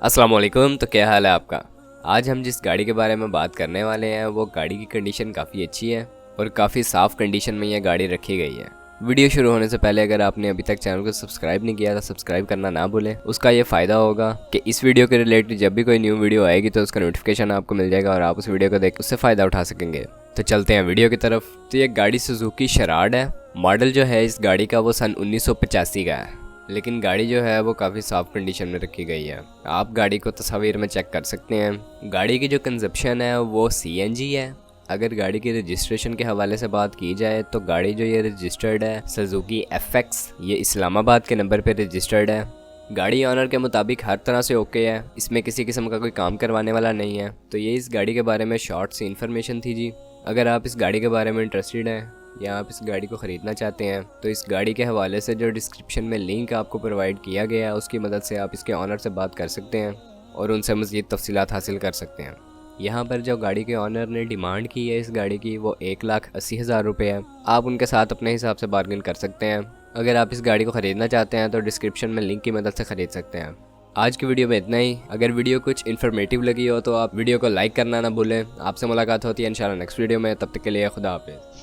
अस्सलाम वालेकुम। तो क्या हाल है आपका। आज हम जिस गाड़ी के बारे में बात करने वाले हैं वो गाड़ी की कंडीशन काफ़ी अच्छी है और काफ़ी साफ़ कंडीशन में यह गाड़ी रखी गई है। वीडियो शुरू होने से पहले अगर आपने अभी तक चैनल को सब्सक्राइब नहीं किया तो सब्सक्राइब करना ना भूलें। उसका ये फ़ायदा होगा कि इस वीडियो के रिलेटेड जब भी कोई न्यू वीडियो आएगी तो उसका नोटिफिकेशन आपको मिल जाएगा और आप उस वीडियो को देख उससे फ़ायदा उठा सकेंगे। तो चलते हैं वीडियो की तरफ। तो ये गाड़ी सुजुकी शराड है। मॉडल जो है इस गाड़ी का वो सन 1985 का है, लेकिन गाड़ी जो है वो काफ़ी साफ़ कंडीशन में रखी गई है। आप गाड़ी को तस्वीर में चेक कर सकते हैं। गाड़ी की जो कंजप्शन है वो सीएनजी है। अगर गाड़ी की रजिस्ट्रेशन के हवाले से बात की जाए तो गाड़ी जो ये रजिस्टर्ड है सुजुकी FX, ये इस्लामाबाद के नंबर पे रजिस्टर्ड है। गाड़ी ऑनर के मुताबिक हर तरह से ओके है, इसमें किसी किस्म का कोई काम करवाने वाला नहीं है। तो ये इस गाड़ी के बारे में शॉर्ट सी इन्फॉर्मेशन थी जी। अगर आप इस गाड़ी के बारे में इंटरेस्टेड हैं या आप इस गाड़ी को ख़रीदना चाहते हैं तो इस गाड़ी के हवाले से जो डिस्क्रिप्शन में लिंक आपको प्रोवाइड किया गया है उसकी मदद से आप इसके ऑनर से बात कर सकते हैं और उनसे मज़ीद तफसीलात हासिल कर सकते हैं। यहाँ पर जो गाड़ी के ऑनर ने डिमांड की है इस गाड़ी की वो 1,80,000 रुपये है। आप उनके साथ अपने हिसाब से बार्गेन कर सकते हैं। अगर आप इस गाड़ी को ख़रीदना चाहते हैं तो डिस्क्रिप्शन में लिंक की मदद से ख़रीद सकते हैं। आज की वीडियो में इतना ही। अगर वीडियो कुछ इन्फॉर्मेटिव लगी हो तो आप वीडियो को लाइक करना ना भूलें। आपसे मुलाकात होती है इंशाल्लाह नेक्स्ट वीडियो में। तब तक के लिए खुदा हाफिज़।